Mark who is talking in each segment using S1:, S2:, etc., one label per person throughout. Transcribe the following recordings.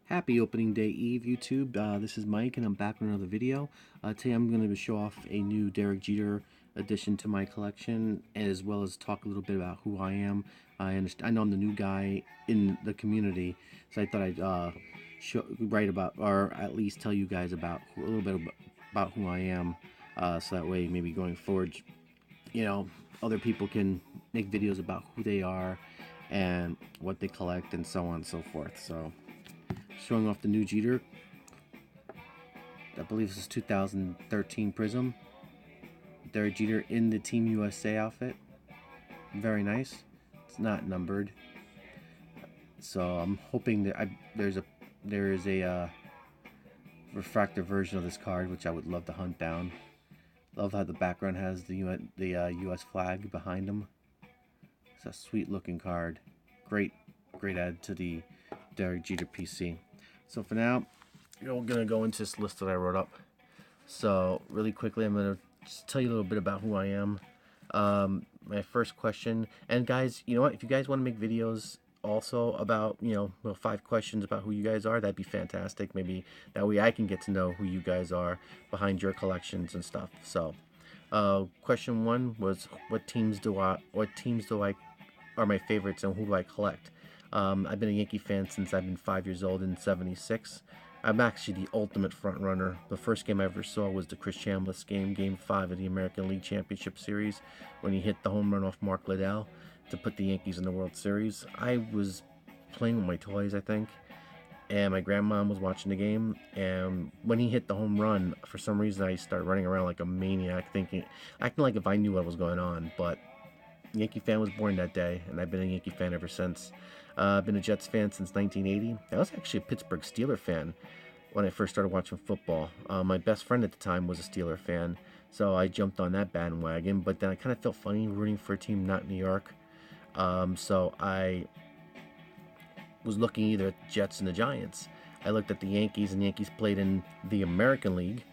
S1: Happy opening day eve, YouTube. This is Mike, and I'm back with another video. Today I'm going to show off a new Derek Jeter addition to my collection, as well as talk a little bit about who I am. I know I'm the new guy in the community, so I thought I'd write about, or at least tell you guys about a little bit about who I am, so that way maybe going forward, other people can make videos about who they are and what they collect and so on and so forth. So, showing off the new Jeter. I believe this is 2013 Prism. Derek Jeter in the Team USA outfit. Very nice. It's not numbered, so I'm hoping that there is a refractor version of this card, which I would love to hunt down. Love how the background has the U.S. flag behind him. It's a sweet looking card. Great add to the Derek Jeter PC. So for now, we're gonna go into this list that I wrote up. So really quickly, I'm gonna just tell you a little bit about who I am. My first question, and guys, you know what? If you guys want to make videos also about 5 questions about who you guys are, that'd be fantastic. Maybe that way I can get to know who you guys are behind your collections and stuff. So question 1 was what teams do I are my favorites and who do I collect? I've been a Yankee fan since I've been 5 years old in '76. I'm actually the ultimate front runner. The first game I ever saw was the Chris Chambliss game, Game 5 of the American League Championship Series, when he hit the home run off Mark Liddell to put the Yankees in the World Series. I was playing with my toys, I think, and my grandma was watching the game, and when he hit the home run, for some reason I started running around like a maniac, acting like if I knew what was going on. But Yankee fan was born that day, and I've been a Yankee fan ever since. I've been a Jets fan since 1980. I was actually a Pittsburgh Steelers fan when I first started watching football. My best friend at the time was a Steelers fan, so I jumped on that bandwagon. But then I kind of felt funny rooting for a team not New York. So I was looking either at the Jets and the Giants. I looked at the Yankees, and the Yankees played in the American League,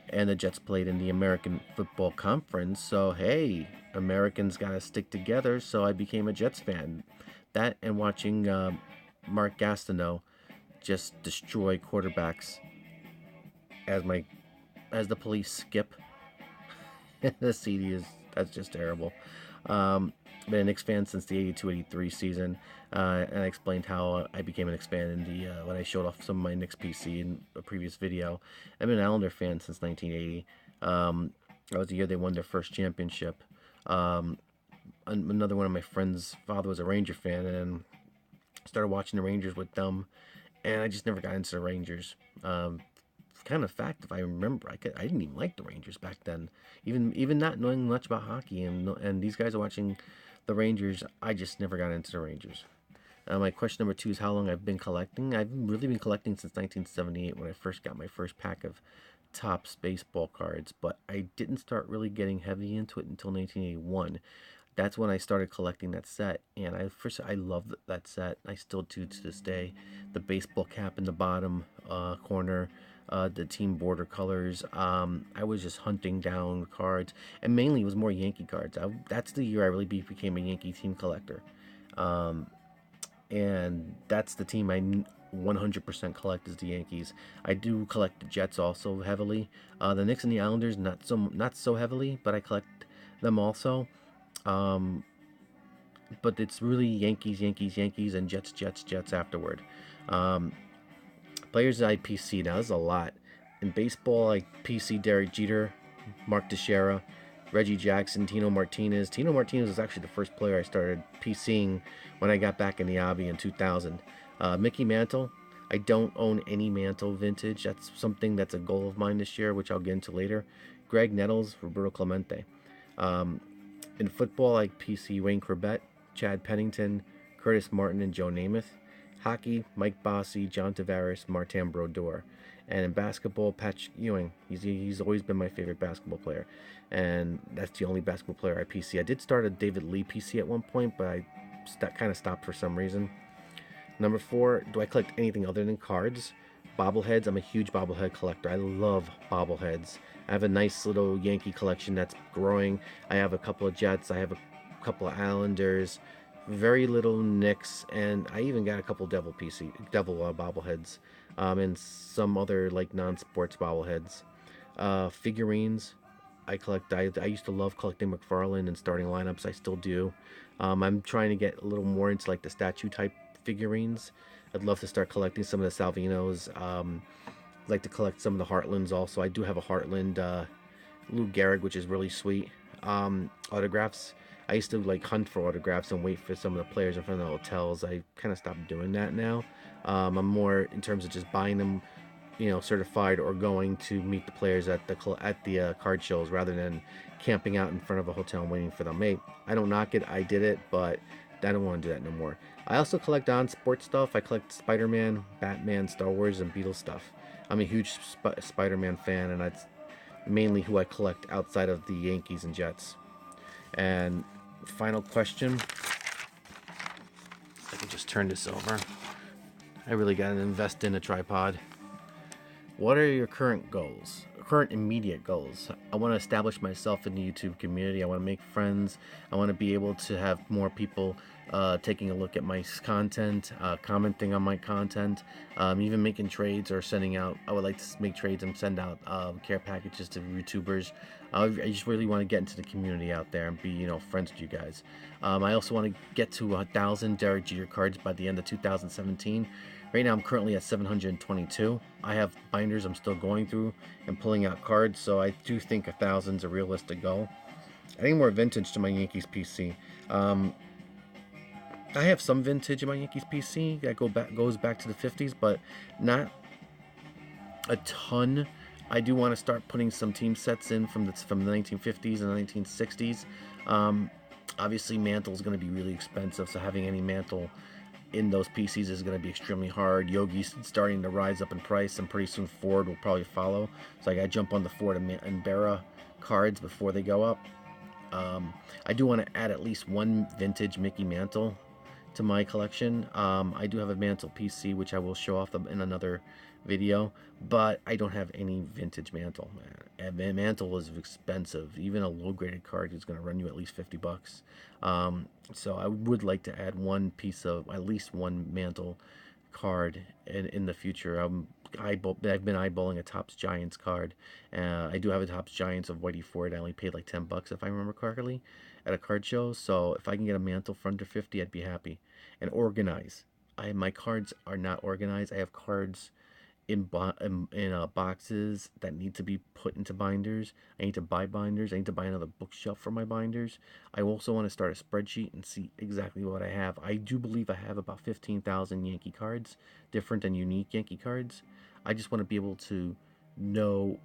S1: and the Jets played in the American Football Conference. So hey, Americans gotta stick together. So I became a Jets fan. That and watching Mark Gastineau just destroy quarterbacks as the police skip the CD that's just terrible. Been a Knicks fan since the 82-83 season, and I explained how I became a Knicks fan in the when I showed off some of my Knicks PC in a previous video. I've been an Islander fan since 1980. That was the year they won their first championship. Another one of my friends' father was a Ranger fan, and started watching the Rangers with them, and I just never got into the Rangers. Kind of fact, if I remember, I didn't even like the Rangers back then, even not knowing much about hockey, and these guys are watching the Rangers. I just never got into the Rangers. My question number 2 is how long I've been collecting. I've really been collecting since 1978 when I first got my first pack of Topps baseball cards, but I didn't start really getting heavy into it until 1981. That's when I started collecting that set, and I love that set. I still do to this day. The baseball cap in the bottom corner, the team border colors. I was just hunting down cards, and mainly it was more Yankee cards. That's the year I really became a Yankee team collector, and that's the team I 100% collect is the Yankees. I do collect the Jets also heavily. The Knicks and the Islanders not so heavily, but I collect them also. But it's really Yankees, and Jets afterward. Players I PC. Now, this is a lot. In baseball, I PC Derek Jeter, Mark Teixeira, Reggie Jackson, Tino Martinez. Tino Martinez was actually the first player I started PCing when I got back in the hobby in 2000. Mickey Mantle. I don't own any Mantle vintage. That's something that's a goal of mine this year, which I'll get into later. Greg Nettles, Roberto Clemente. In football, like PC Wayne Corbett, Chad Pennington, Curtis Martin, and Joe Namath. Hockey, Mike Bossy, John Tavares, Martin Brodeur. And in basketball, Patrick Ewing. He's always been my favorite basketball player, and that's the only basketball player I PC. I did start a David Lee PC at one point, but I kind of stopped for some reason. Number 4, do I collect anything other than cards? Bobbleheads. I'm a huge bobblehead collector. I love bobbleheads. I have a nice little Yankee collection that's growing. I have a couple of Jets. I have a couple of Islanders, very little Knicks, and I even got a couple Devil bobbleheads, and some other like non-sports bobbleheads. Figurines. I used to love collecting McFarlane and starting lineups. I still do. I'm trying to get a little more into like the statue type figurines. I'd love to start collecting some of the Salvinos. I'd like to collect some of the Heartlands also. I do have a Heartland Lou Gehrig, which is really sweet. Autographs. I used to like hunt for autographs and wait for some of the players in front of the hotels. I kind of stopped doing that now. I'm more in terms of just buying them, certified, or going to meet the players at the card shows rather than camping out in front of a hotel and waiting for them. Hey, I don't knock it. I did it, but I don't want to do that no more. I also collect sports stuff. I collect Spider-Man, Batman, Star Wars, and Beatles stuff. I'm a huge Spider-Man fan, and that's mainly who I collect outside of the Yankees and Jets. And final question. I can just turn this over. I really got to invest in a tripod. What are your current goals? Current immediate goals? I want to establish myself in the YouTube community. I want to make friends. I want to be able to have more people taking a look at my content, commenting on my content, even making trades or sending out. I would like to make trades and send out care packages to YouTubers. I just really want to get into the community out there and be, friends with you guys. I also want to get to 1,000 Derek Jeter cards by the end of 2017. Right now I'm currently at 722. I have binders I'm still going through and pulling out cards, so I do think 1,000 is a realistic goal. Adding more vintage to my Yankees PC. I have some vintage in my Yankees PC that goes back to the 50s, but not a ton. I do want to start putting some team sets in from the 1950s and the 1960s. Obviously, Mantle is going to be really expensive, so having any Mantle in those PCs is going to be extremely hard. Yogi's starting to rise up in price, and pretty soon Ford will probably follow. So I got to jump on the Ford and Barra cards before they go up. I do want to add at least one vintage Mickey Mantle to my collection. I do have a Mantle PC, which I will show off in another video, but I don't have any vintage Mantle. And Mantle is expensive. Even a low-graded card is going to run you at least $50. So I would like to add one piece of, at least one Mantle card in the future. I've been eyeballing a Topps Giants card. I do have a Topps Giants of Whitey Ford. I only paid like $10 if I remember correctly at a card show. So if I can get a Mantle for under 50, I'd be happy. And organize. My cards are not organized. I have cards in boxes that need to be put into binders. I need to buy binders. I need to buy another bookshelf for my binders. I also want to start a spreadsheet and see exactly what I have. I do believe I have about 15,000 Yankee cards, different and unique Yankee cards. I just want to be able to know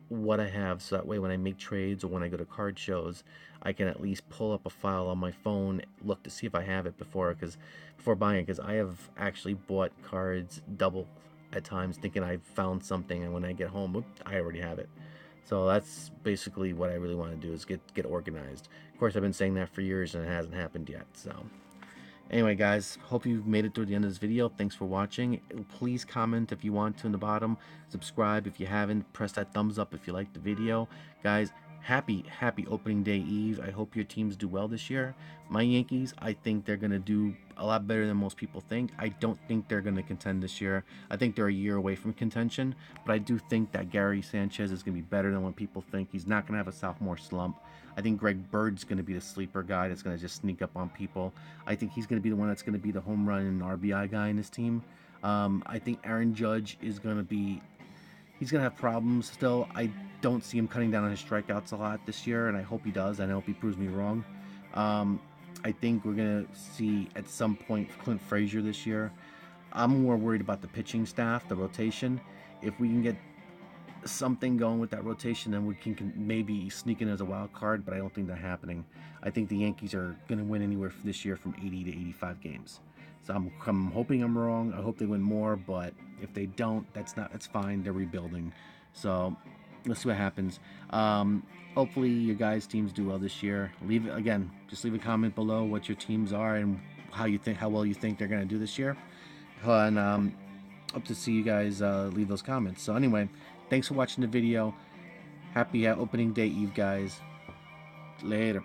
S1: what I have, so that way when I make trades or when I go to card shows, I can at least pull up a file on my phone, look to see if I have it before buying it, because I have actually bought cards double at times thinking I found something, and when I get home, I already have it. So that's basically what I really want to do, is get organized. Of course, I've been saying that for years and it hasn't happened yet. So anyway, guys, hope you've made it through the end of this video. Thanks for watching. Please comment if you want to in the bottom. Subscribe if you haven't. Press that thumbs up if you liked the video. Guys, happy opening day eve. I hope your teams do well this year. My Yankees, I think they're going to do a lot better than most people think. I don't think they're going to contend this year. I think they're a year away from contention, but I do think that Gary Sanchez is going to be better than what people think. He's not going to have a sophomore slump. I think Greg Bird's going to be the sleeper guy that's going to just sneak up on people. I think he's going to be the one that's going to be the home run and RBI guy in this team. I think Aaron Judge is going to be... He's going to have problems still. I don't see him cutting down on his strikeouts a lot this year, and I hope he does, and I hope he proves me wrong. I think we're going to see at some point Clint Frazier this year. I'm more worried about the pitching staff, the rotation. If we can get something going with that rotation, then we can maybe sneak in as a wild card, but I don't think that's happening. I think the Yankees are going to win anywhere this year from 80 to 85 games. So I'm hoping I'm wrong. I hope they win more, but if they don't, that's fine. They're rebuilding. So let's see what happens. Hopefully your guys' teams do well this year. Just leave a comment below what your teams are and how well you think they're going to do this year. And hope to see you guys leave those comments. So anyway, thanks for watching the video. Happy opening day eve, guys. Later.